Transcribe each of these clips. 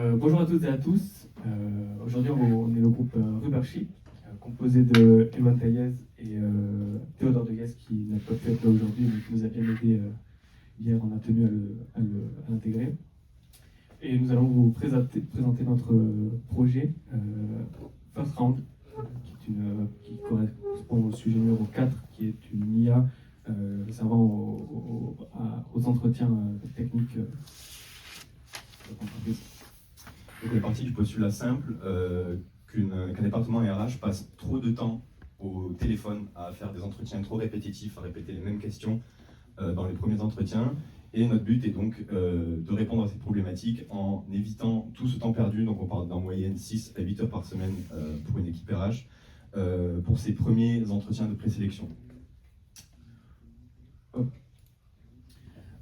Bonjour à toutes et à tous. Aujourd'hui, on est le groupe Ruberchi, composé de Evan Taillez et Théodore Deguès, qui n'a pas pu être là aujourd'hui, mais qui nous a bien aidé hier. On a tenu à l'intégrer. Et nous allons vous présenter notre projet First Round, qui correspond au sujet numéro 4, qui est une IA servant aux entretiens techniques de l'entreprise. Donc on est parti du postulat simple qu'un département RH passe trop de temps au téléphone à faire des entretiens trop répétitifs, à répéter les mêmes questions dans les premiers entretiens. Et notre but est donc de répondre à ces problématiques en évitant tout ce temps perdu. Donc on parle d'en moyenne 6 à 8 heures par semaine pour une équipe RH pour ces premiers entretiens de présélection.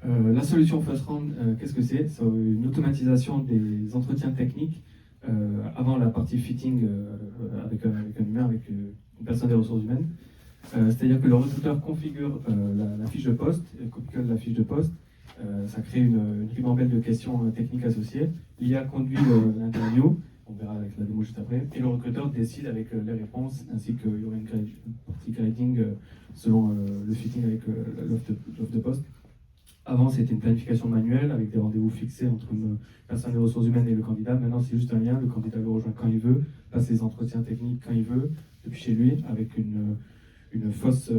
La solution First Round, qu'est-ce que c'est? C'est une automatisation des entretiens techniques avant la partie fitting avec un humain, avec une personne des ressources humaines. C'est-à-dire que le recruteur configure la fiche de poste, copie-colle la fiche de poste, ça crée une ribambelle de questions techniques associées. L'IA conduit l'interview, on verra avec la démo juste après, et le recruteur décide avec les réponses, ainsi qu'il y aura une partie grading selon le fitting avec l'offre de poste. Avant, c'était une planification manuelle avec des rendez-vous fixés entre une personne des ressources humaines et le candidat. Maintenant, c'est juste un lien. Le candidat le rejoint quand il veut, passe ses entretiens techniques quand il veut, depuis chez lui, avec une fausse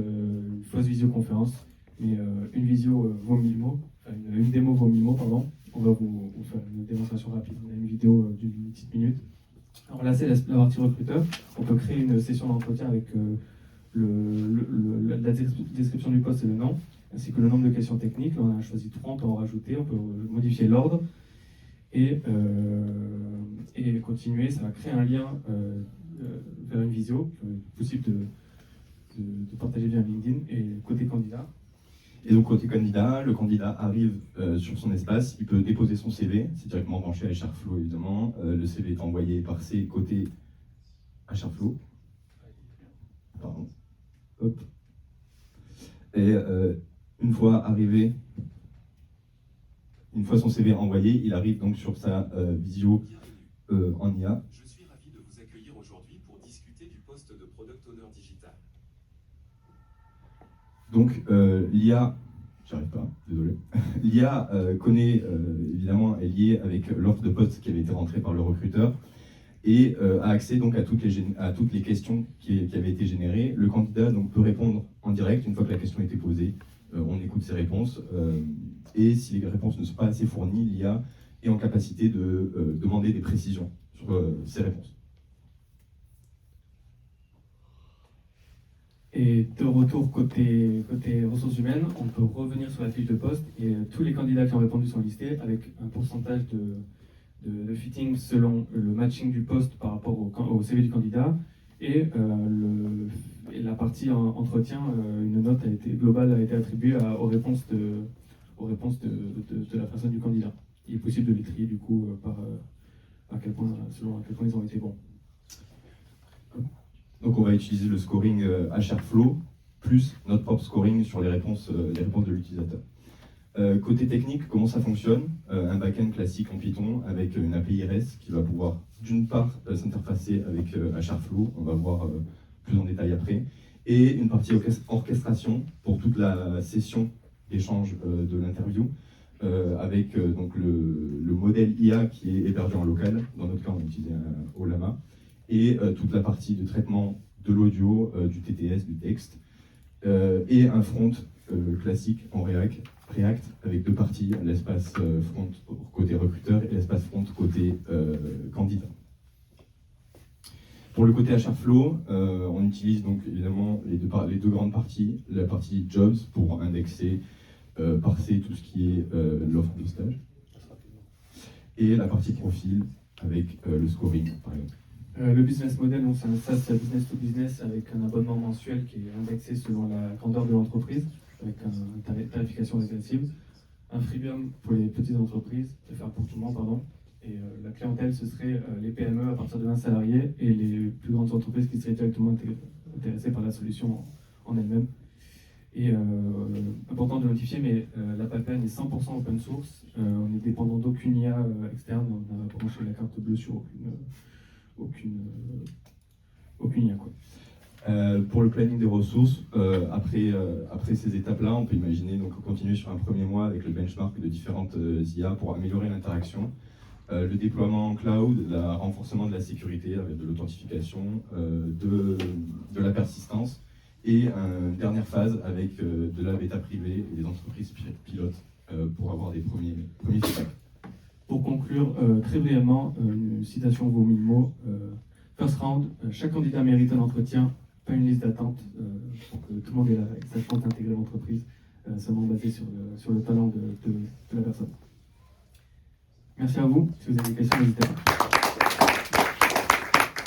visioconférence. Mais une visio vaut 1000 mots, enfin, une démo vaut 1000 mots, pardon. On va vous faire une démonstration rapide. On a une vidéo d'une petite minute. Alors là, c'est la partie recruteur. On peut créer une session d'entretien avec la description du poste et le nom, ainsi que le nombre de questions techniques. Là, on a choisi 3, on peut en rajouter, on peut modifier l'ordre et continuer. Ça va créer un lien vers une visio, possible de partager via LinkedIn. Et côté candidat. Et donc côté candidat, le candidat arrive sur son espace, il peut déposer son CV, c'est directement branché à HRFlow évidemment. Le CV est envoyé par ses côtés HRFlow. Pardon. Hop. Et une fois son CV envoyé, il arrive donc sur sa visio en IA. Je suis ravi de vous accueillir aujourd'hui pour discuter du poste de Product Owner Digital. Donc l'IA, j'arrive pas, désolé. L'IA connaît évidemment, est liée avec l'offre de poste qui avait été rentrée par le recruteur et a accès donc à toutes les questions qui avaient été générées. Le candidat donc peut répondre en direct une fois que la question a été posée. On écoute ses réponses et si les réponses ne sont pas assez fournies, l'IA est en capacité de demander des précisions sur ces réponses. Et de retour côté ressources humaines, on peut revenir sur la fiche de poste et tous les candidats qui ont répondu sont listés avec un pourcentage de fitting selon le matching du poste par rapport au CV du candidat et la partie entretien, une note globale a été attribuée aux réponses de la personne du candidat. Il est possible de les trier du coup selon à quel point ils ont été bons. Donc on va utiliser le scoring HRFlow plus notre propre scoring sur les réponses de l'utilisateur. Côté technique, comment ça fonctionne? Un backend classique en Python avec une API REST qui va pouvoir d'une part s'interfacer avec HRFlow, on va voir plus en détail après, et une partie orchestration pour toute la session d'échange de l'interview avec donc le modèle IA qui est hébergé en local. Dans notre cas, on a utilisé un Ollama. Et toute la partie de traitement de l'audio, du TTS, du texte, et un front classique en React avec deux parties, l'espace front côté recruteur et l'espace front côté candidat. Pour le côté HRFlow, on utilise donc évidemment les deux grandes parties, la partie jobs pour indexer, parser tout ce qui est l'offre de stage, et la partie profil avec le scoring par exemple. Le business model, c'est un SaaS business to business avec un abonnement mensuel qui est indexé selon la grandeur de l'entreprise, avec une tarification dégressive. Un freemium pour les petites entreprises, faire pour tout le monde, pardon. Et la clientèle, ce serait les PME à partir de 20 salariés et les plus grandes entreprises qui seraient directement intéressées par la solution en elle-même. Et important de notifier, mais la pipeline est 100% open source. On est dépendant d'aucune IA externe. On a branché la carte bleue sur aucune IA, quoi. Pour le planning des ressources, après ces étapes-là, on peut imaginer donc continuer sur un premier mois avec le benchmark de différentes IA pour améliorer l'interaction, le déploiement en cloud, le renforcement de la sécurité, avec de l'authentification, de la persistance, et une dernière phase avec de la bêta privée et des entreprises pilotes pour avoir des premiers feedbacks. Pour conclure, très brièvement, une citation vaut 1000 mots. First round, chaque candidat mérite un entretien, pas une liste d'attente, pour que tout le monde ait sa chance d'intégrer l'entreprise, seulement basé sur le talent de la personne. Merci à vous. Si vous avez des questions, n'hésitez pas.